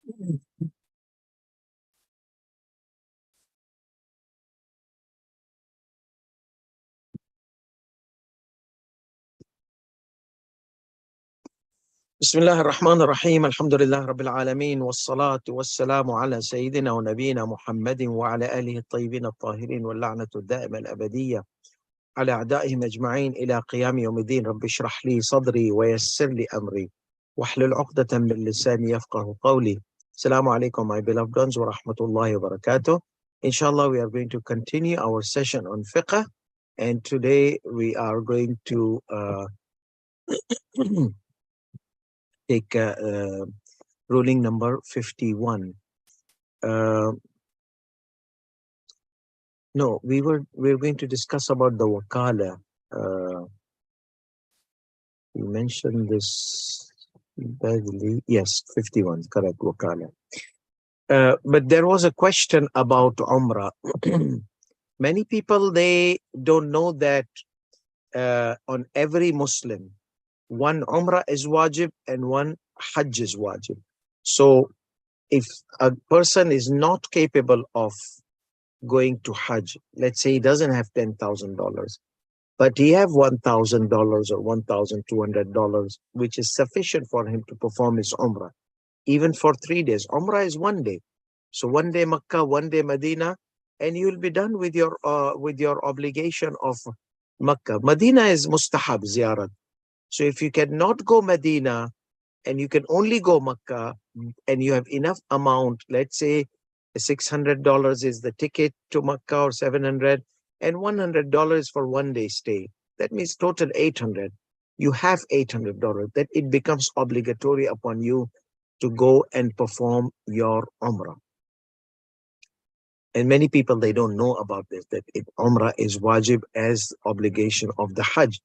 بسم الله الرحمن الرحيم الحمد لله رب العالمين والصلاة والسلام على سيدنا ونبينا محمد وعلى آله الطيبين الطاهرين واللعنة الدائمة الأبدية على أعدائهم أجمعين إلى قيام يوم الدين. رب اشرح لي صدري ويسر لي أمري واحلل عقدة من لساني يفقه قولي. Assalamu alaikum, my beloved ones, wa rahmatullahi wa barakatuh. Inshallah, we are going to continue our session on fiqh, and today we are going to take ruling number 51. No, we're going to discuss about the wakala. You mentioned this badly. Yes, 51, correct, wakala. But there was a question about Umrah. Many people, they don't know that on every Muslim, one Umrah is wajib and one Hajj is wajib. So if a person is not capable of going to Hajj, let's say he doesn't have $10,000, but he have $1,000 or $1,200, which is sufficient for him to perform his Umrah, even for 3 days. Umrah is 1 day. So 1 day Makkah, 1 day Medina, and you'll be done with your obligation of Makkah. Medina is mustahab ziyarat. So if you cannot go Medina and you can only go Makkah and you have enough amount, let's say $600 is the ticket to Makkah or $700 and $100 for 1 day stay. That means total $800. You have $800. That it becomes obligatory upon you to go and perform your Umrah. And many people, they don't know about this, that Umrah is wajib as obligation of the Hajj.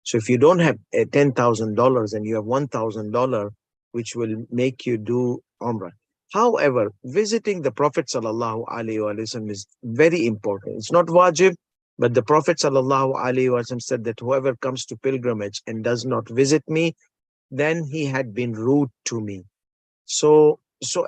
So if you don't have $10,000 and you have $1,000, which will make you do Umrah. However, visiting the Prophet ﷺ is very important. It's not wajib, but the Prophet ﷺ said that whoever comes to pilgrimage and does not visit me, then he had been rude to me. So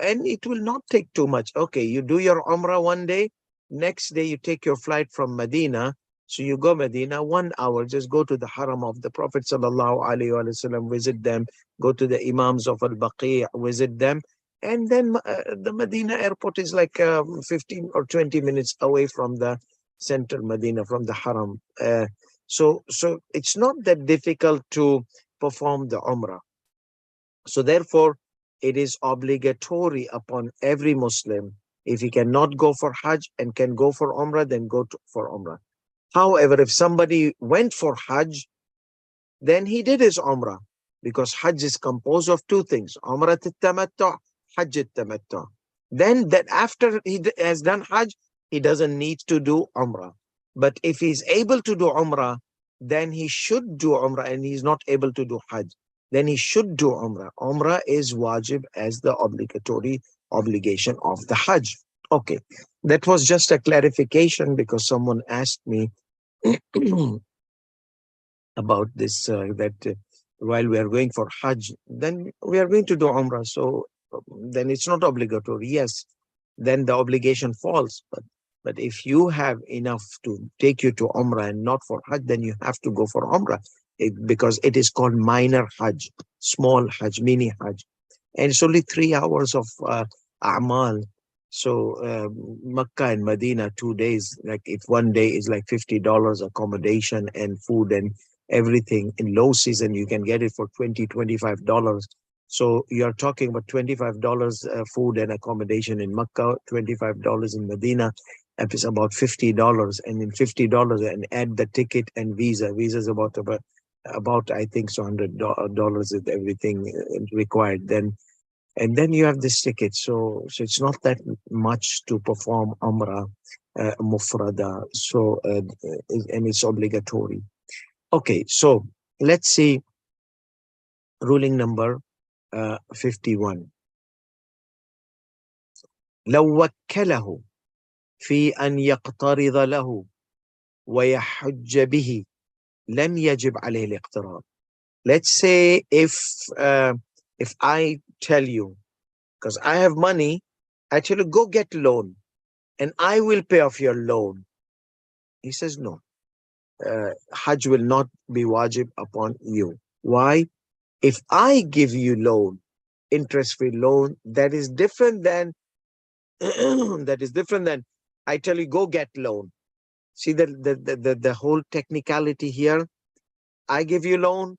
and it will not take too much. Okay, you do your Umrah 1 day, next day you take your flight from Medina. So you go Medina 1 hour, just go to the haram of the Prophet ﷺ, visit them, go to the Imams of Al-Baqi', visit them. And then the Medina airport is like 15 or 20 minutes away from the center Medina, from the haram. So it's not that difficult to perform the Umrah. So therefore, it is obligatory upon every Muslim. If he cannot go for Hajj and can go for Umrah, then for Umrah. However, if somebody went for Hajj, then he did his Umrah, because Hajj is composed of 2 things, Umrah at-Tamattu', Hajj at-Tamattu'. Then that after he has done Hajj, he doesn't need to do Umrah. But if he's able to do Umrah, then he should do Umrah, and he's not able to do Hajj, then he should do Umrah. Umrah is wajib as the obligatory obligation of the Hajj. Okay, that was just a clarification because someone asked me about this, that while we are going for Hajj, then we are going to do Umrah. So then it's not obligatory. Yes, then the obligation falls. But if you have enough to take you to Umrah and not for Hajj, then you have to go for Umrah, because it is called minor Hajj, small Hajj, mini Hajj. And it's only 3 hours of A'mal. So Makkah and Medina, 2 days, like if 1 day is like $50 accommodation and food and everything, in low season you can get it for $20, $25. So you're talking about $25 food and accommodation in Makkah, $25 in Medina. That is about $50, and in $50 and add the ticket and visa. Visa is about I think so $100 is everything required. Then and then you have this ticket. So it's not that much to perform Umrah Mufrada. So and it's obligatory. Okay, so let's see ruling number 51. لو وكله في أن يقترض له ويحج به لم يجب عليه الاقتراض. Let's say if I tell you because I have money. I tell you, go get loan and I will pay off your loan. He says, no, Hajj will not be wajib upon you. Why? If I give you loan, interest-free loan, that is different than that is different than I tell you, go get loan. See the whole technicality here. I give you loan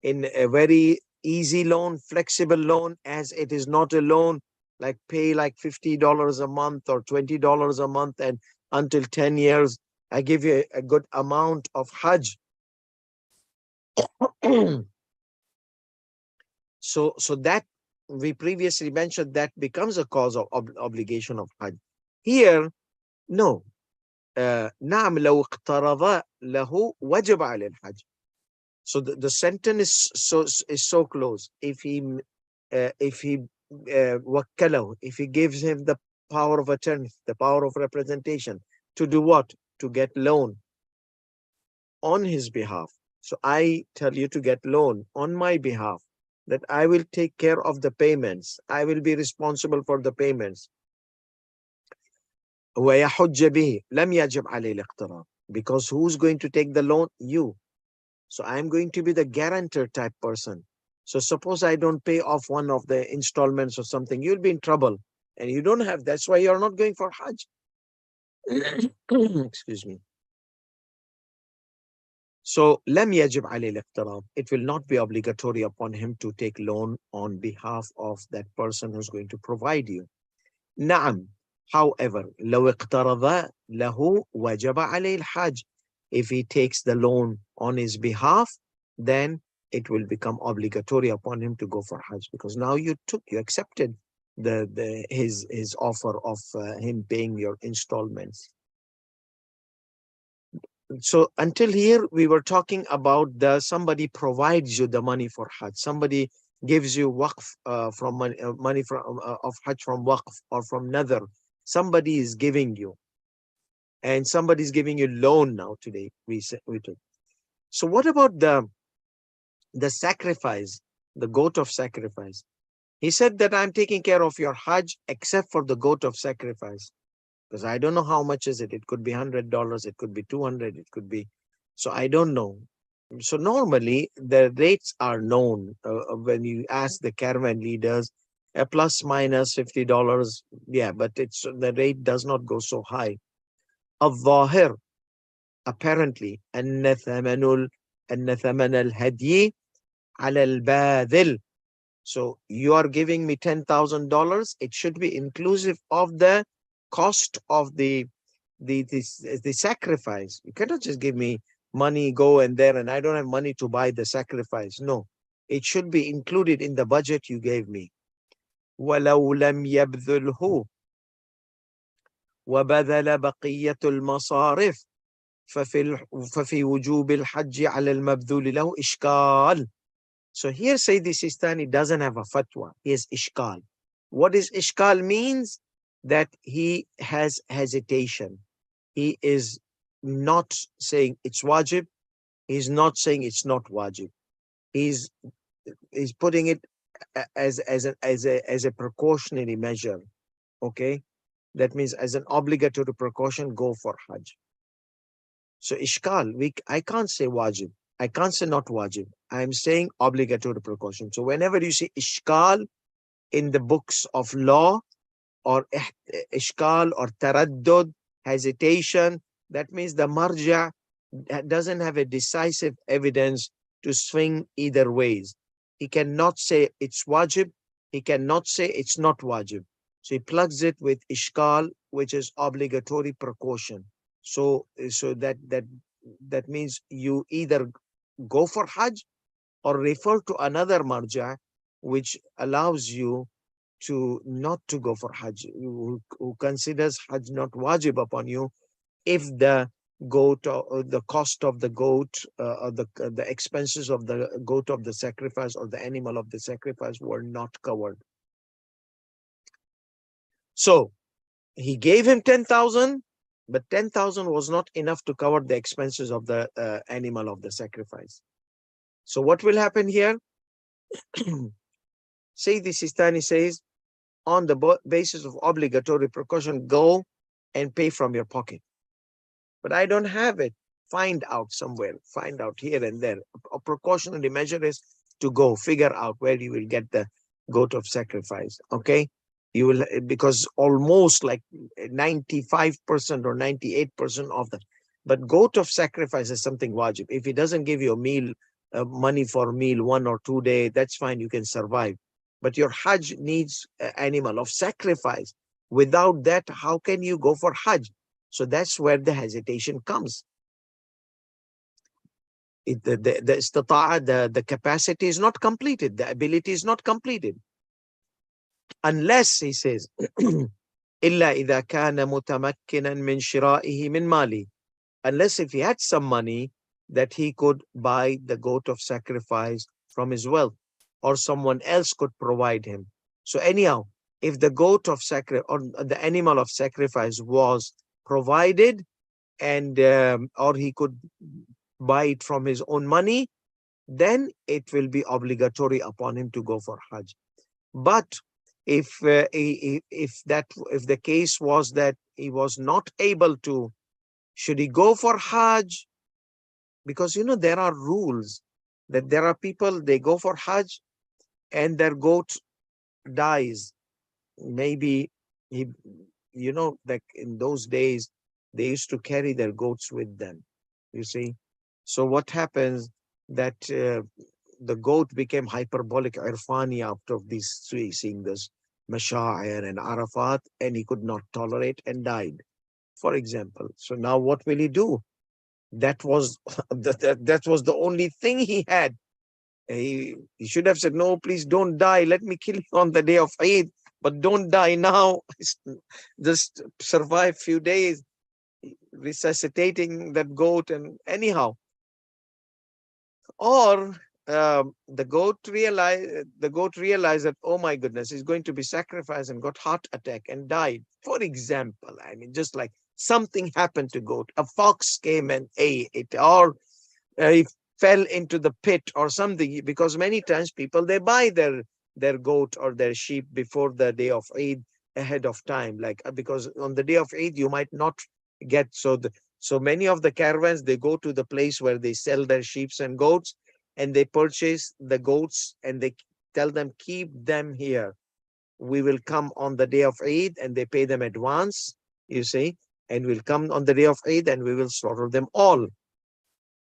in a very easy loan, flexible loan, as it is not a loan like pay like $50 a month or $20 a month and until 10 years. I give you a good amount of Hajj. So that we previously mentioned, that becomes a cause of obligation of Hajj. Here, no. نعم لو اقترض له وجب على الحج. So the sentence is so close. If he وكله, if he gives him the power of attorney, the power of representation, to do what? To get loan on his behalf. So I tell you to get loan on my behalf, that I will take care of the payments. I will be responsible for the payments. ويحج به لم يجب عليه الاقتراض. Because who's going to take the loan? You. So I'm going to be the guarantor type person. So suppose I don't pay off one of the installments or something, you'll be in trouble. And you don't have, that's why you're not going for Hajj. Excuse me. So لم يجب عليه الاقتراض. It will not be obligatory upon him to take loan on behalf of that person who's going to provide you. نعم. However, لو اقترض له وجب عليه الحج. If he takes the loan on his behalf, then it will become obligatory upon him to go for Hajj, because now you accepted his offer of him paying your installments. So until here, we were talking about somebody provides you the money for Hajj. Somebody gives you waqf from money from of Hajj from waqf or from nadhr. Somebody is giving you, and somebody is giving you loan now today. We took. So what about the sacrifice, the goat of sacrifice? He said that I'm taking care of your Hajj except for the goat of sacrifice, because I don't know how much is it. It could be $100, it could be 200, it could be. So I don't know. So normally the rates are known when you ask the caravan leaders, plus minus $50. Yeah, but the rate does not go so high. الظاهر, apparently, أن ثمن الهدي على الباذل. So you are giving me $10,000. It should be inclusive of the cost of the sacrifice. You cannot just give me money, go and there, and I don't have money to buy the sacrifice. No, it should be included in the budget you gave me. ولو لم يبذله وبذل بقية المصارف ففي وجوب الحج على المبذول له إشكال. So here Sayyidi Sistani doesn't have a fatwa. He has ishkal. What is ishkal means? That he has hesitation. He is not saying it's wajib. He's not saying it's not wajib. He's putting it as a precautionary measure. Okay, that means as an obligatory precaution, go for Hajj. So ishkal, I can't say wajib. I can't say not wajib. I'm saying obligatory precaution. So whenever you see ishkal in the books of law, or ishkal or taraddud, hesitation, that means the marja doesn't have a decisive evidence to swing either ways. He cannot say it's wajib. He cannot say it's not wajib. So he plugs it with ishkal, which is obligatory precaution. So that means you either go for Hajj or refer to another marja which allows you to not to go for Hajj, who considers Hajj not wajib upon you if the goat or the cost of the goat or the expenses of the goat of the sacrifice or the animal of the sacrifice were not covered. So he gave him 10,000, but 10,000 was not enough to cover the expenses of the animal of the sacrifice. So what will happen here? Sayyidi Sistani says, on the basis of obligatory precaution, go and pay from your pocket. But I don't have it. Find out somewhere, find out here and there. A precautionary measure is to go figure out where you will get the goat of sacrifice. Okay. You will, because almost like 95% or 98% of the, but goat of sacrifice is something wajib. If he doesn't give you a meal, money for a meal 1 or 2 days, that's fine, you can survive. But your Hajj needs an animal of sacrifice. Without that, how can you go for Hajj? So that's where the hesitation comes. The capacity is not completed, the ability is not completed. Unless, he says, إِلَّا إِذَا كَانَ مُتَمَكِّنًا مِنْ شِرَائِهِ مِنْ مَالِهِ, unless if he had some money that he could buy the goat of sacrifice from his wealth, or someone else could provide him. So anyhow, if the goat of sacrifice or the animal of sacrifice was provided, and or he could buy it from his own money, then it will be obligatory upon him to go for Hajj. But if the case was that he was not able to, should he go for Hajj? Because there are rules that there are people, they go for Hajj and their goat dies. Maybe he, like in those days, they used to carry their goats with them. You see, so what happens that the goat became hyperbolic irfani after this, seeing this Mashair and Arafat, and he could not tolerate and died, for example. So now what will he do? That was that was the only thing he had. He should have said, no, please don't die. Let me kill you on the day of Eid, but don't die now. Just survive few days, resuscitating that goat. And anyhow, or the goat realized that, oh my goodness, he's going to be sacrificed, and got heart attack and died. For example, I mean, just like something happened to goat, a fox came and ate it, or he fell into the pit or something. Because many times people, they buy their goat or their sheep before the day of Eid ahead of time, like because on the day of Eid you might not get. So many of the caravans, they go to the place where they sell their sheep and goats, and they purchase the goats, and they tell them, keep them here, we will come on the day of Eid, and they pay them advance, you see, and we'll come on the day of Eid and we will slaughter them all.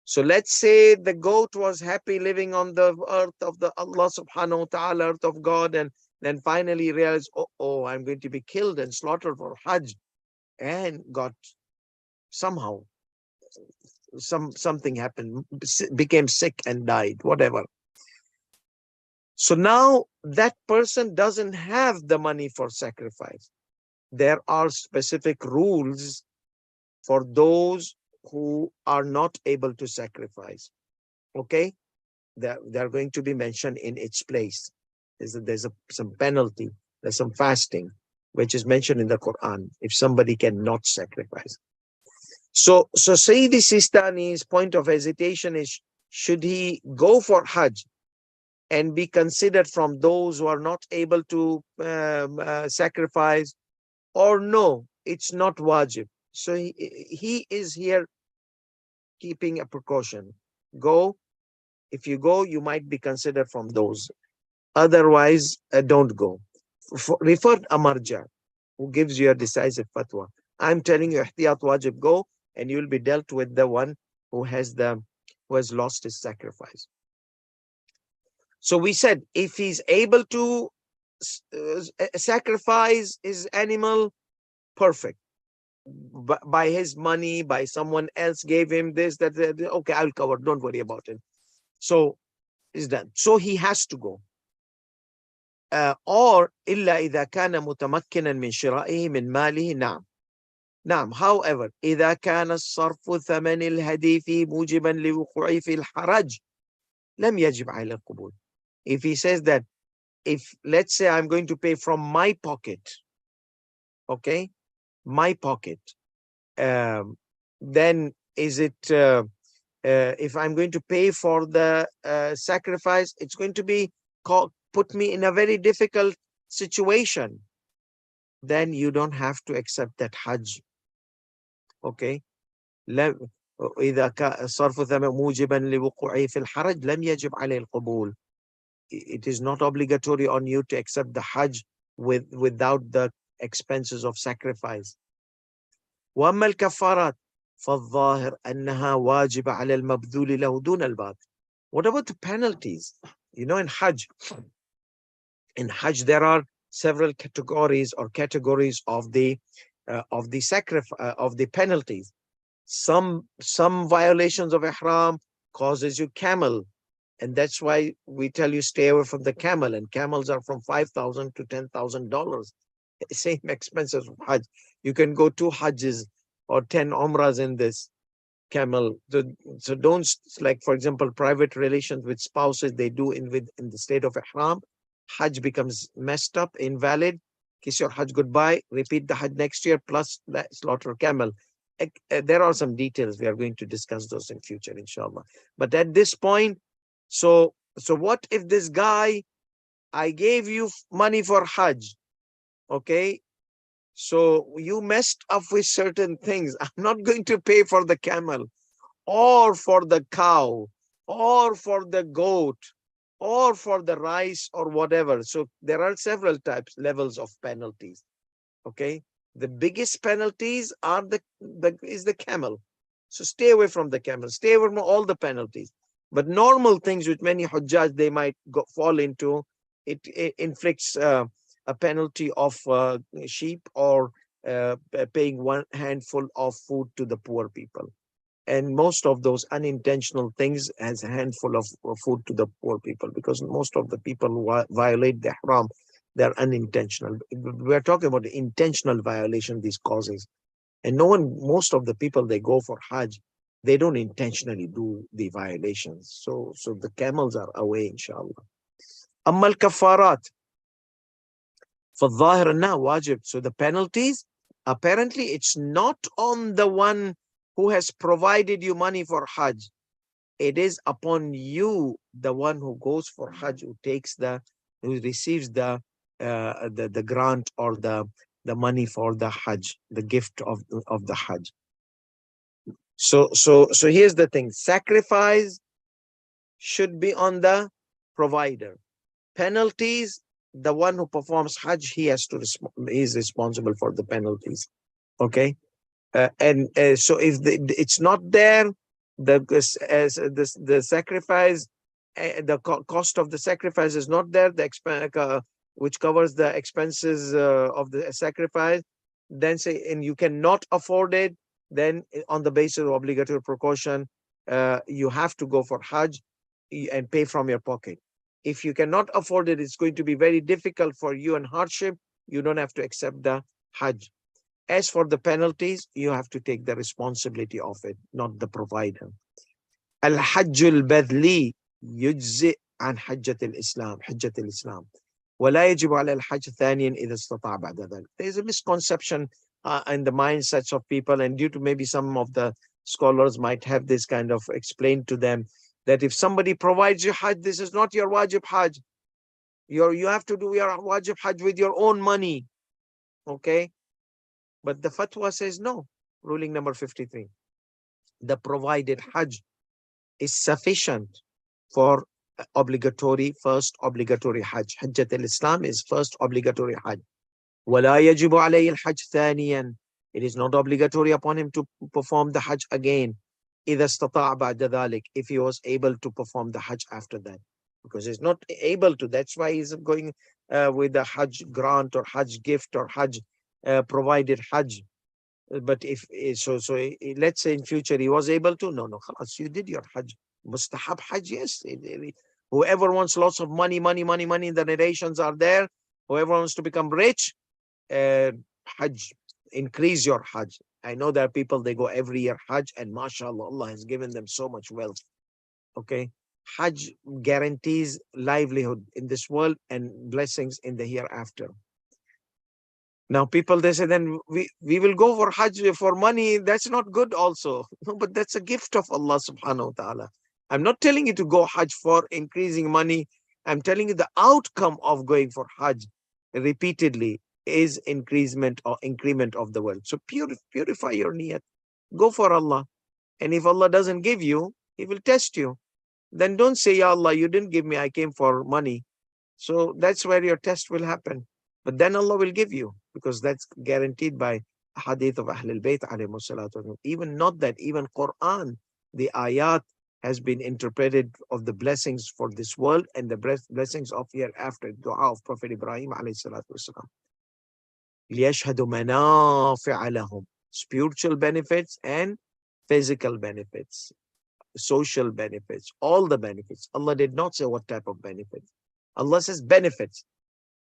So let's say the goat was happy living on the earth of the Allah subhanahu wa ta'ala, earth of God, and then finally realized, oh, I'm going to be killed and slaughtered for Hajj, and got somehow something happened, became sick and died, whatever. So now that person doesn't have the money for sacrifice. There are specific rules for those who are not able to sacrifice. Okay, they're going to be mentioned in its place. There's some penalty, there's some fasting, which is mentioned in the Quran if somebody cannot sacrifice. So Sayyidi Sistani's point of hesitation is, should he go for Hajj and be considered from those who are not able to sacrifice, or no, it's not wajib. So he is here keeping a precaution. Go. If you go, you might be considered from those. Otherwise, don't go. Refer Amarja, who gives you a decisive fatwa. I'm telling you, ihtiyat wajib, go, and you will be dealt with the one who has lost his sacrifice. So we said, if he's able to sacrifice his animal, perfect. By his money, by someone else gave him this, that, okay, I'll cover, don't worry about it. So it's done. So he has to go. Or إلا إذا كان متمكنا من شرائه من ماله. نعم. نعم. However, إذا كان الصرف ثمن الهدي فيه موجبا لوقوعه في الحرج لم يجب على القبول. If he says that, if let's say I'm going to pay from my pocket, okay, my pocket, then is it if I'm going to pay for the sacrifice, it's going to be put me in a very difficult situation, then you don't have to accept that Hajj. Okay. إذا صرف ثمن موجبا لوقوعه في الحرج لم يجب عليه القبول. It is not obligatory on you to accept the Hajj without the expenses of sacrifice. وأما الكفارات فالظاهر أنها واجبة على المبذول له دون الباقي. What about the penalties? You know, in Hajj there are several categories of the sacrifice of the penalties. Some violations of ihram causes you camel, and that's why we tell you stay away from the camel, and camels are from $5,000 to $10,000. Same expenses of Hajj. You can go 2 Hajjs or 10 Umrahs in this camel. So don't, like for example, private relations with spouses, they do in the state of ihram. Hajj becomes messed up, invalid. Kiss your Hajj goodbye, repeat the Hajj next year, plus that slaughter camel. There are some details. We are going to discuss those in future, inshallah. But at this point, so what if this guy, I gave you money for Hajj, okay? So you messed up with certain things. I'm not going to pay for the camel or for the cow or for the goat or for the rice or whatever. So there are several levels of penalties, okay? The biggest penalties are the camel. So stay away from the camel. Stay away from all the penalties. But normal things which many Hujjaj, they might fall into, it inflicts a penalty of sheep or paying 1 handful of food to the poor people. And most of those unintentional things as a handful of food to the poor people, because most of the people who violate the haram, they're unintentional. We're talking about the intentional violation, these causes. And most of the people, they go for Hajj, they don't intentionally do the violations. So the camels are away, inshallah. أما الكفارات فالظاهر أنها واجب. So the penalties, apparently it's not on the one who has provided you money for Hajj. It is upon you, the one who goes for Hajj, who receives the grant or the money for the Hajj, the gift of the Hajj. So here's the thing: sacrifice should be on the provider. Penalties, the one who performs Hajj, he is responsible for the penalties. Okay, and so if it's not there, the sacrifice, the cost of the sacrifice is not there, which covers the expenses of the sacrifice, then say, and you cannot afford it, then on the basis of obligatory precaution, you have to go for Hajj and pay from your pocket. If you cannot afford it, it's going to be very difficult for you and hardship. You don't have to accept the Hajj. As for the penalties, you have to take the responsibility of it, not the provider. الحج البذلي يجزئ عن حجة الإسلام ولا يجب على الحج ثانيا إذا استطاع بعد ذلك. There is a misconception in the mindsets of people, and due to maybe some of the scholars might have this kind of explained to them, that if somebody provides you Hajj, this is not your wajib Hajj. You have to do your wajib Hajj with your own money. Okay? But the fatwa says no. Ruling number 53. The provided Hajj is sufficient for first obligatory Hajj. Hajjat al-Islam is first obligatory Hajj. وَلَا يَجِبُ عَلَيْهِ الْحَجْ ثَانِيًا. It is not obligatory upon him to perform the Hajj again. إِذَا اسْتَطَاعَ بَعْدَ ذَلِكَ. If he was able to perform the Hajj after that. Because he's not able to. That's why he's going with the Hajj grant or Hajj gift or Hajj provided Hajj. But if so let's say in future he was able to, no, khalas, you did your Hajj. Mustahab Hajj, yes. Whoever wants lots of money, the narrations are there. Whoever wants to become rich, Hajj, increase your Hajj. I know there are people, they go every year Hajj, and mashallah, Allah has given them so much wealth. Okay, Hajj guarantees livelihood in this world and blessings in the hereafter. Now people, they say, then we will go for Hajj for money. That's not good also. No, but that's a gift of Allah subhanahu wa ta'ala. I'm not telling you to go Hajj for increasing money. I'm telling you the outcome of going for Hajj. repeatedly is increasement or increment of the wealth. So purify your niyat. Go for Allah. And if Allah doesn't give you, He will test you. Then don't say, Ya Allah, you didn't give me, I came for money. So that's where your test will happen. But then Allah will give you, because that's guaranteed by hadith of Ahlul Bayt alayhi salatu. Even not that, even Quran, the ayat has been interpreted of the blessings for this world and the blessings of hereafter. Dua of Prophet Ibrahim alayhi salatu wasalam. لِيَشْهَدُ مَنَافِعَ لَهُمْ. Spiritual benefits and physical benefits, social benefits, all the benefits. Allah did not say what type of benefits. Allah says benefits.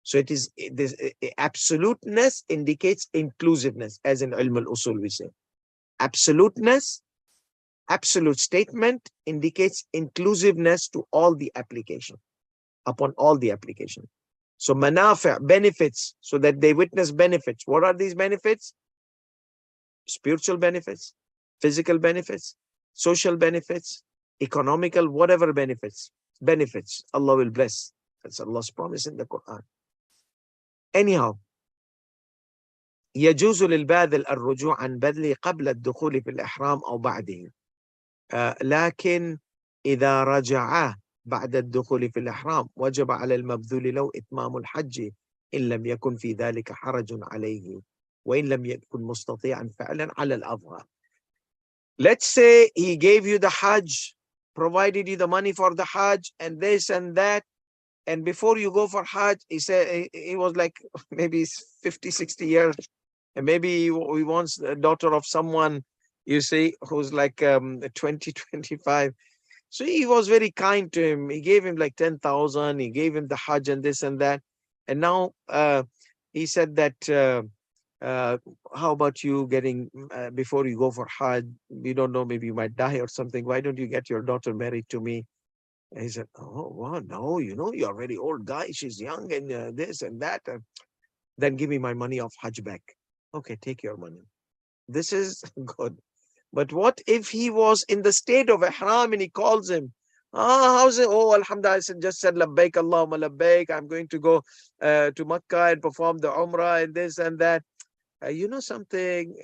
So it is this absoluteness indicates inclusiveness, as in ilm al-usul we say. Absoluteness, absolute statement indicates inclusiveness to all the application, upon all the application. So manafi', benefits, so that they witness benefits. What are these benefits? Spiritual benefits, physical benefits, social benefits, economical, whatever benefits. Benefits, Allah will bless. That's Allah's promise in the Quran. Anyhow, يجوز للباذل الرجوع عن بذله قبل الدخول في الإحرام أو بعده. لكن إذا رجع بعد الدخول في الإحرام وجب على المبذول له إتمام الحج إن لم يكن في ذلك حرج عليه وإن لم يكن مستطيعا فعلا على الأظهر. Let's say he gave you the Hajj, provided you the money for the Hajj and this and that, and before you go for Hajj, he said he was like maybe 50, 60 years, and maybe he wants the daughter of someone, you see, who's like 20, 25. So he was very kind to him. He gave him like 10,000. He gave him the Hajj and this and that. And now he said that, how about you getting, before you go for Hajj, we don't know, maybe you might die or something. Why don't you get your daughter married to me? And he said, oh, well, no, you're a very old guy. She's young and this and that. Then give me my money of Hajj back. Okay, take your money. This is good. But what if he was in the state of ihram and he calls him? How's it? Oh, alhamdulillah, I just said, labbaik Allahumma labbaik. I'm going to go to Makkah and perform the Umrah and this and that. You know something,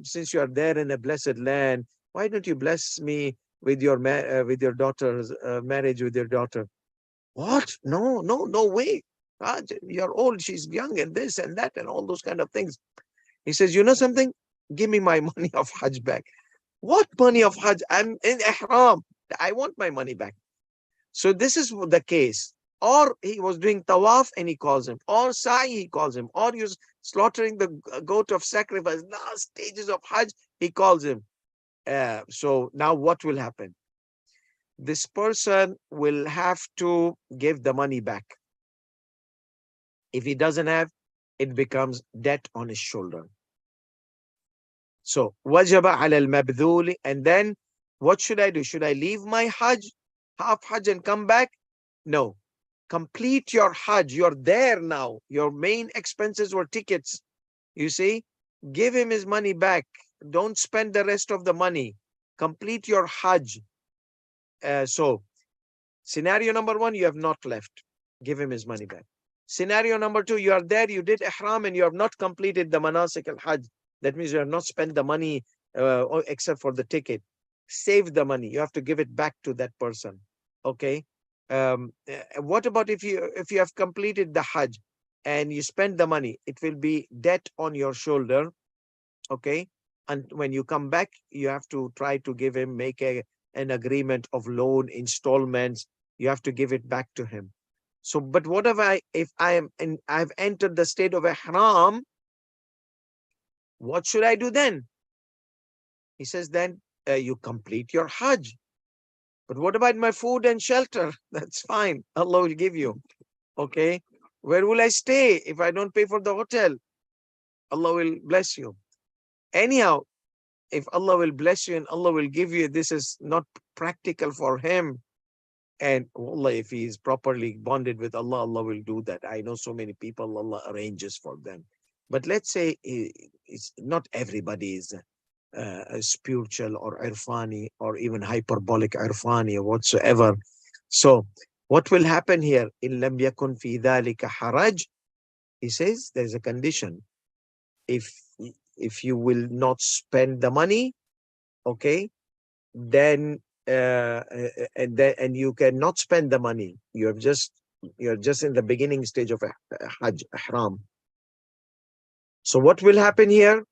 since you are there in a blessed land, why don't you bless me with your daughter's marriage with your daughter? What? No way. You're old, she's young and this and that and all those kind of things. He says, you know something? Give me my money of Hajj back. What money of Hajj? I'm in ihram. I want my money back. So this is the case. Or he was doing tawaf and he calls him. Or sa'i, he calls him. Or he was slaughtering the goat of sacrifice. Last stages of Hajj, he calls him. So now what will happen? This person will have to give the money back. If he doesn't have, it becomes debt on his shoulder. So, wajaba ala al-mabdhuli, and then what should I do? Should I leave my Hajj, half Hajj, and come back? No. Complete your Hajj. You're there now. Your main expenses were tickets. You see, give him his money back. Don't spend the rest of the money. Complete your Hajj. So, scenario number one, you have not left. Give him his money back. Scenario number two, you are there, you did ihram and you have not completed the manasik al-Hajj. That means you have not spent the money except for the ticket. Save the money. You have to give it back to that person. Okay. What about if you have completed the Hajj and you spend the money? It will be debt on your shoulder. Okay. And when you come back, you have to try to give him, make an agreement of loan installments. You have to give it back to him. So, but what if I've entered the state of ihram? What should I do then? He says, then you complete your Hajj. But what about my food and shelter? That's fine. Allah will give you. Okay. Where will I stay if I don't pay for the hotel? Allah will bless you. Anyhow, if Allah will bless you and Allah will give you, this is not practical for him. And Allah, if he is properly bonded with Allah, Allah will do that. I know so many people, Allah arranges for them. But let's say it's not everybody is spiritual or irfani or even hyperbolic irfani or whatsoever. So what will happen here? In lam yakun fi dhalika haraj, He says there's a condition. If if you will not spend the money, okay, then and you cannot spend the money. You're just in the beginning stage of Hajj, Ihram. So what will happen here?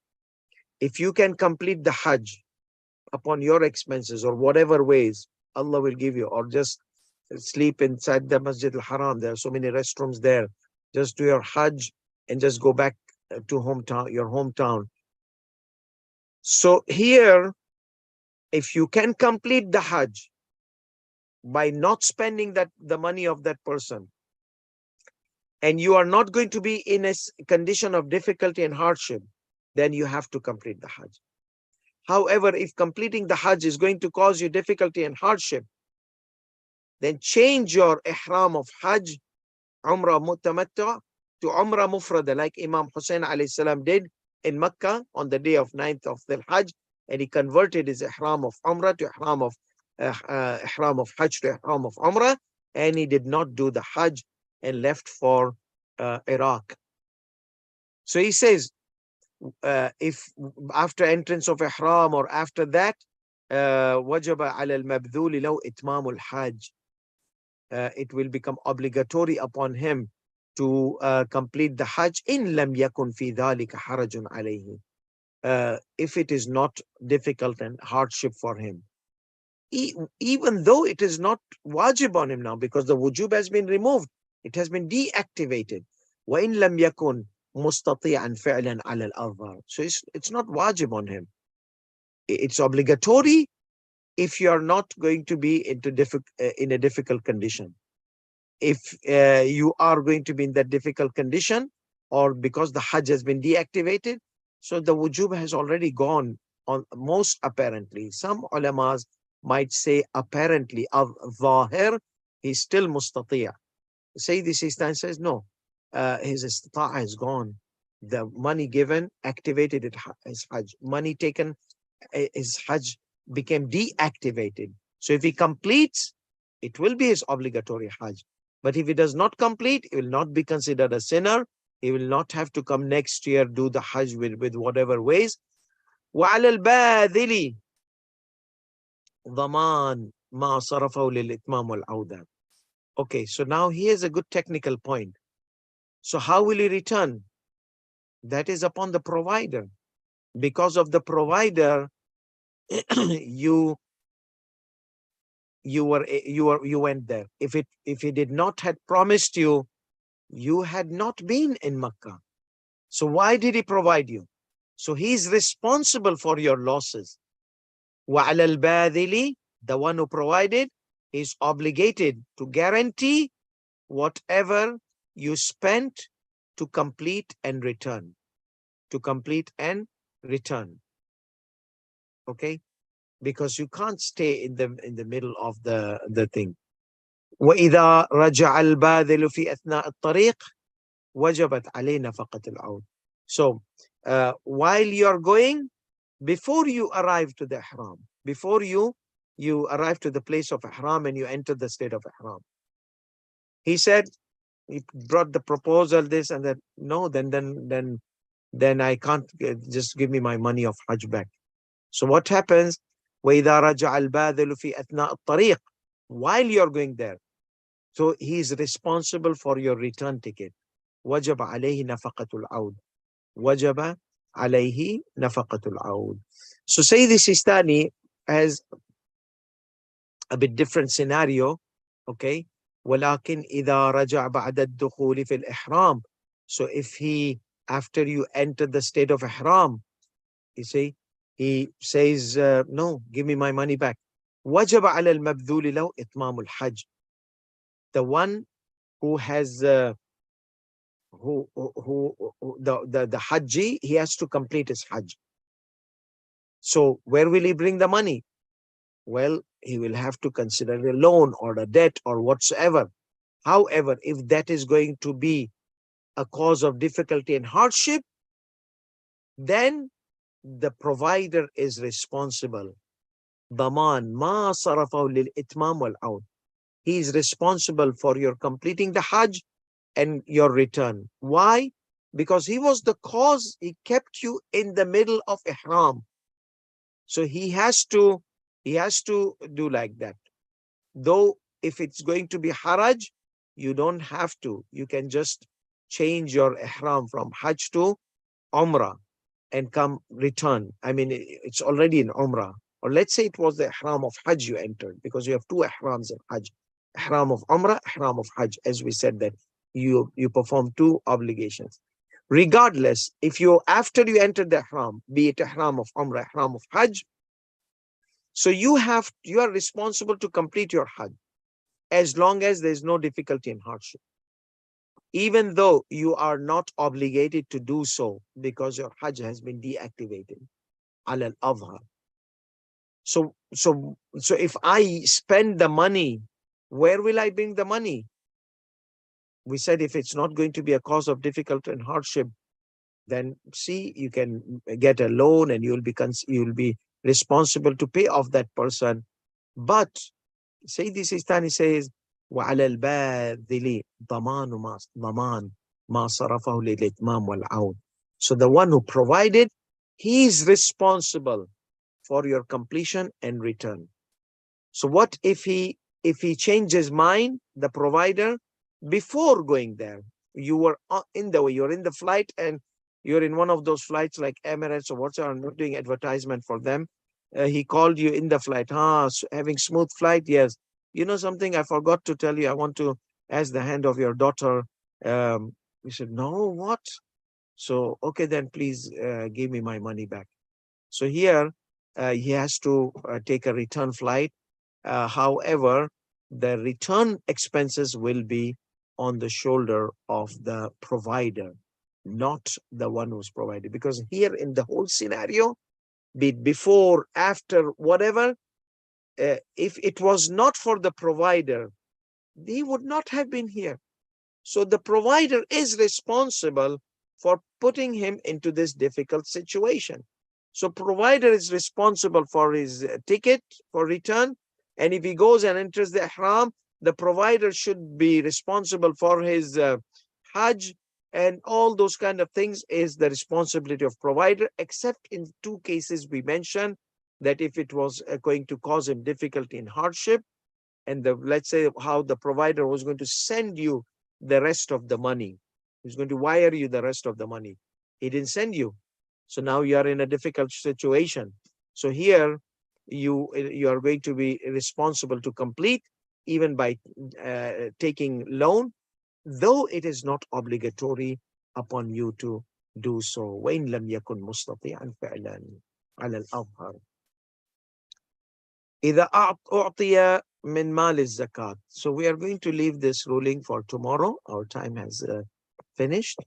If you can complete the Hajj upon your expenses or whatever ways, Allah will give you, or just sleep inside the Masjid al-Haram. There are so many restrooms there. Just do your Hajj and just go back to your hometown. So here, if you can complete the Hajj by not spending the money of that person, and you are not going to be in a condition of difficulty and hardship, then you have to complete the Hajj. However, if completing the Hajj is going to cause you difficulty and hardship, then change your ihram of Hajj, Umrah Mutamattu, to Umrah Mufrada, like Imam Hussein alayhi salam did in Mecca on the day of 9th of the Hajj, and he converted his ihram of Umrah to ihram of Hajj to ihram of Umrah, and he did not do the Hajj and left for Iraq. So he says, if after entrance of ihram or after that, وجب على المبذول لو إتمام الحج, it will become obligatory upon him to complete the Hajj in لم يكن في ذلك حرج عليه, if it is not difficult and hardship for him, even though it is not wajib on him now, because the wujub has been removed, it has been deactivated. وإن لم يكن مستطيعا فعلا على الأظهر, so it's not wajib on him. It's obligatory if you are not going to be in a difficult condition. If you are going to be in that difficult condition, or because the Hajj has been deactivated, so the wujub has already gone on, most apparently. Some ulamas might say apparently, al-zahir, he's still mustati'. Say this Sistani says, no, his istita'a is gone. The money given activated his Hajj. Money taken, his Hajj became deactivated. So if he completes, it will be his obligatory Hajj. But if he does not complete, he will not be considered a sinner. He will not have to come next year, do the Hajj with whatever ways. وَعَلَى الْبَاذِلِ ضَمَانْ مَا صَرَفَهُ لِلْإِتْمَامِ وَالْعَوْدَةِ. Okay, so now here's a good technical point. So how will he return? That is upon the provider. Because of the provider, you went there. If he did not had promised you, you had not been in Makkah. So why did he provide you? So he is responsible for your losses. وَعَلَى الْبَاذِلِ, the one who provided, is obligated to guarantee whatever you spent to complete and return. To complete and return. Okay? Because you can't stay in the middle of the thing. وَإِذَا رَجَعَ الْبَاذِلُ فِي أَثْنَاءِ الطَّرِيقِ وَجَبَتْ عَلَيْهِ نَفَقَةُ الْعَوْدِ. So while you're going, before you arrive to the ihram, before you arrive to the place of ihram and you enter the state of ihram, he said, he brought the proposal, this and that. No, then I can't, just give me my money of Hajj back. So what happens? وَإِذَا رَجَعَ الْبَاذِلُ فِي أَثْنَاءِ الطَّرِيقِ, while you're going there, so he is responsible for your return ticket. وَجَبَ عَلَيْهِ نَفَقَةُ الْعَوْدِ. وَجَبَ عَلَيْهِ نَفَقَةُ الْعَوْدِ. So say the Sistani has a bit different scenario, okay? وَلَكِنْ إِذَا رَجَعَ بَعْدَ الدُّخُولِ فِي الْإِحْرَامِ. So if he, after you enter the state of ihram, you see, he says, no, give me my money back. وَجَبَ عَلَى الْمَبْذُولِ لَوْ إِتْمَامُ الْحَجِّ. The one who has the Hajji, he has to complete his Hajj. So where will he bring the money? Well, he will have to consider a loan or a debt or whatsoever. However, if that is going to be a cause of difficulty and hardship, then the provider is responsible. ضمان ما صرفه للإتمام والعود. He is responsible for your completing the Hajj and your return. Why? because he was the cause. He kept you in the middle of ihram. So he has to do like that. Though if it's going to be haraj, you don't have to. You can just change your ihram from hajj to umrah and come return. I mean, it's already in umrah. Or let's say it was the ihram of hajj you entered, because you have two ihrams in hajj. Ihram of umrah, ihram of hajj. As we said that you perform two obligations. Regardless, if you, after you enter the ihram, be it ihram of umrah, ihram of hajj, so you are responsible to complete your hajj as long as there is no difficulty and hardship, even though you are not obligated to do so because your hajj has been deactivated. Al al So if I spend the money, where will I bring the money? We said if it's not going to be a cause of difficulty and hardship, then see, you can get a loan and you'll be responsible to pay off that person. But Sayyidi Sistani says, وَعَلَى الْبَاذِلِ ضَمَانُ مَا صَرَفَهُ لِلْإِتْمَامِ وَالْعَوْنِ. So the one who provided, he is responsible for your completion and return. So what if he changed his mind, the provider, before going there? You were in the way, you're in the flight, and you're in one of those flights like Emirates or whatsoever. I'm not doing advertisement for them. He called you in the flight. Having smooth flight? Yes. You know something, I forgot to tell you. I want to ask the hand of your daughter. We said, no, what? So, okay, then please give me my money back. So here he has to take a return flight. However, the return expenses will be on the shoulder of the provider, not the one who's provided. Because here in the whole scenario, be it before, after, whatever, if it was not for the provider, he would not have been here. So the provider is responsible for putting him into this difficult situation. So provider is responsible for his ticket for return. And if he goes and enters the ihram, the provider should be responsible for his hajj, and all those kind of things is the responsibility of provider, except in two cases we mentioned, that if it was going to cause him difficulty and hardship, and let's say how the provider was going to send you the rest of the money. He's going to wire you the rest of the money. He didn't send you. So now you are in a difficult situation. So here you are going to be responsible to complete, even by taking loan, though it is not obligatory upon you to do so. وَإِن لَمْ يَكُنْ مُسْتَطِيعًا فَعْلًا عَلَى الْأَظْهَرِ إِذَا أُعْطِيَ min mal is zakat. So we are going to leave this ruling for tomorrow. Our time has finished.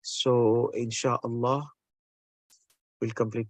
So inshallah, we'll complete